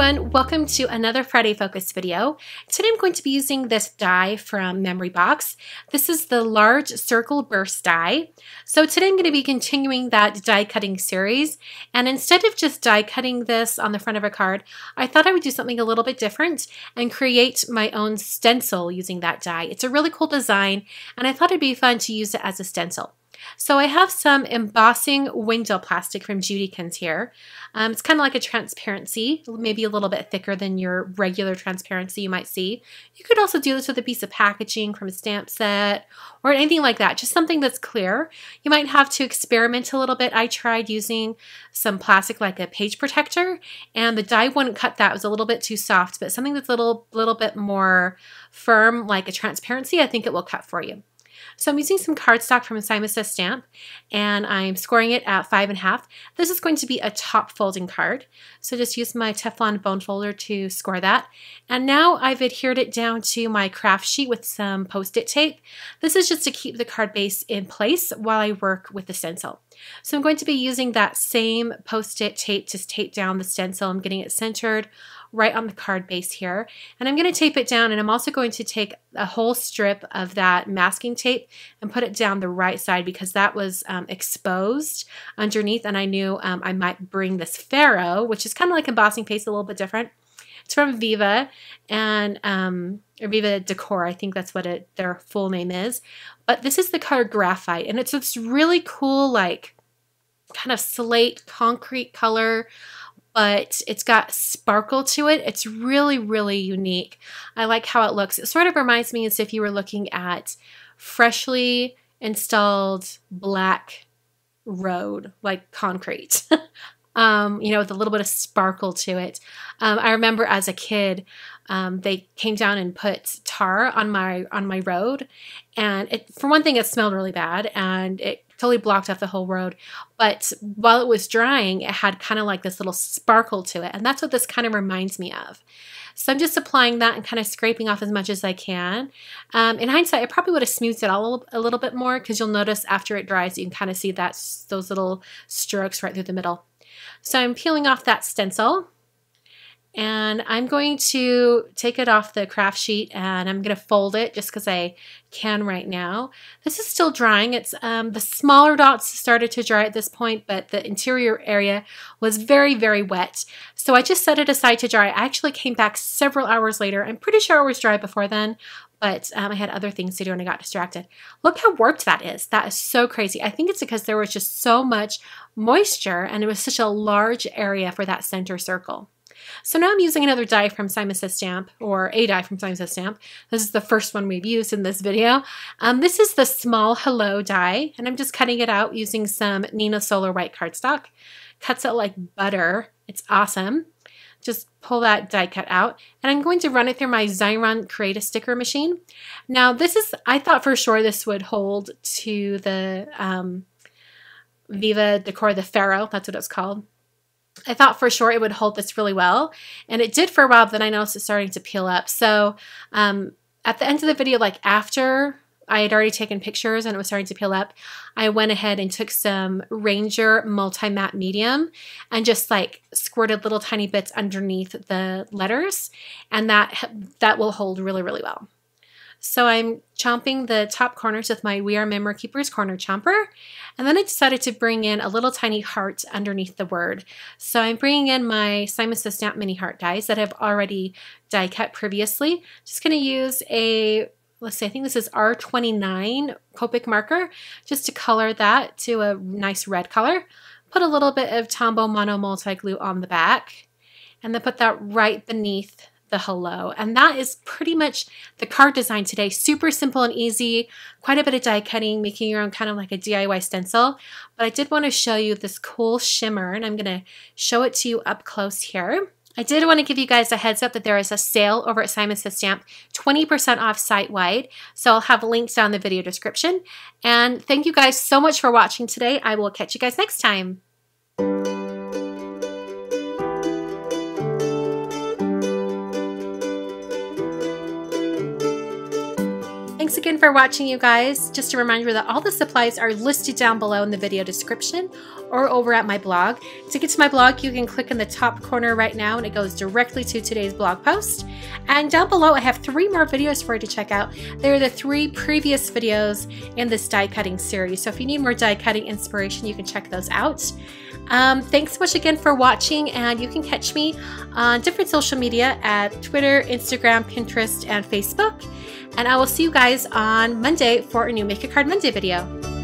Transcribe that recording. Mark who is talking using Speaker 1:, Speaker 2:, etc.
Speaker 1: everyone, welcome to another Friday Focus video. Today I'm going to be using this die from Memory Box. This is the large circle burst die. So today I'm going to be continuing that die cutting series, and instead of just die cutting this on the front of a card, I thought I would do something a little bit different and create my own stencil using that die. It's a really cool design, and I thought it'd be fun to use it as a stencil. So I have some embossing window plastic from Judykins here. It's kind of like a transparency, maybe a little bit thicker than your regular transparency you might see. You could also do this with a piece of packaging from a stamp set or anything like that, just something that's clear. You might have to experiment a little bit. I tried using some plastic like a page protector, and the die wouldn't cut that. It was a little bit too soft, but something that's a little bit more firm like a transparency, I think it will cut for you. So I'm using some cardstock from Simon Says Stamp, and I'm scoring it at 5.5. This is going to be a top folding card, so just use my Teflon bone folder to score that. And now I've adhered it down to my craft sheet with some Post-it tape. This is just to keep the card base in place while I work with the stencil. So I'm going to be using that same Post-it tape to tape down the stencil. I'm getting it centered right on the card base here, and I'm going to tape it down, and I'm also going to take a whole strip of that masking tape and put it down the right side because that was exposed underneath, and I knew I might bring this Pharaoh, which is kind of like embossing paste, a little bit different. It's from Viva and or Viva Decor, I think that's what their full name is. But this is the color Graphite, and it's this really cool, like kind of slate concrete color, but it's got sparkle to it. It's really, really unique. I like how it looks. It sort of reminds me as if you were looking at freshly installed black road, like concrete. You know, with a little bit of sparkle to it. I remember as a kid, they came down and put tar on my road, and for one thing, it smelled really bad, and it totally blocked off the whole road. But while it was drying, it had kind of like this little sparkle to it, and that's what this kind of reminds me of. So I'm just applying that and kind of scraping off as much as I can. In hindsight, I probably would have smoothed it all a little bit more, because you'll notice after it dries, you can kind of see those little strokes right through the middle. So I'm peeling off that stencil, and I'm going to take it off the craft sheet, and I'm going to fold it just because I can right now. This is still drying. It's the smaller dots started to dry at this point, but the interior area was very, very wet. So I just set it aside to dry. I actually came back several hours later. I'm pretty sure it was dry before then, but I had other things to do and I got distracted. Look how warped that is. That is so crazy. I think it's because there was just so much moisture, and it was such a large area for that center circle. So now I'm using another die from Simon Says Stamp, or a die from Simon Says Stamp. This is the first one we've used in this video. This is the small Hello die, and I'm just cutting it out using some Neenah Solar white cardstock. Cuts out like butter. It's awesome. Just pull that die cut out, and I'm going to run it through my Xyron Create a Sticker machine. Now this is, I thought for sure this would hold to the Viva Decor, the Pharaoh, that's what it's called. I thought for sure it would hold this really well, and it did for a while, but then I noticed it's starting to peel up. So at the end of the video, like after I had already taken pictures and it was starting to peel up, I went ahead and took some Ranger Multi-Matte Medium and just like squirted little tiny bits underneath the letters, and that will hold really, really well. So I'm chomping the top corners with my We Are Memory Keepers corner chomper, and then I decided to bring in a little tiny heart underneath the word. So I'm bringing in my Simon Says Stamp mini heart dies that I've already die cut previously. Just going to use a, let's see, I think this is R29 Copic marker just to color that to a nice red color. Put a little bit of Tombow Mono Multi Glue on the back, and then put that right beneath the hello. And that is pretty much the card design today. Super simple and easy, quite a bit of die cutting, making your own kind of like a DIY stencil. But I did want to show you this cool shimmer, and I'm going to show it to you up close here. I did want to give you guys a heads up that there is a sale over at Simon Says Stamp, 20% off site-wide. So I'll have links down in the video description. And thank you guys so much for watching today. I will catch you guys next time. Thanks again again for watching, you guys. Just a reminder that all the supplies are listed down below in the video description or over at my blog. To get to my blog, you can click in the top corner right now and it goes directly to today's blog post. And down below, I have 3 more videos for you to check out. They're the 3 previous videos in this die cutting series. So if you need more die cutting inspiration, you can check those out. Thanks so much again for watching, and you can catch me on different social media at Twitter, Instagram, Pinterest, and Facebook. And I will see you guys on Monday for a new Make a Card Monday video.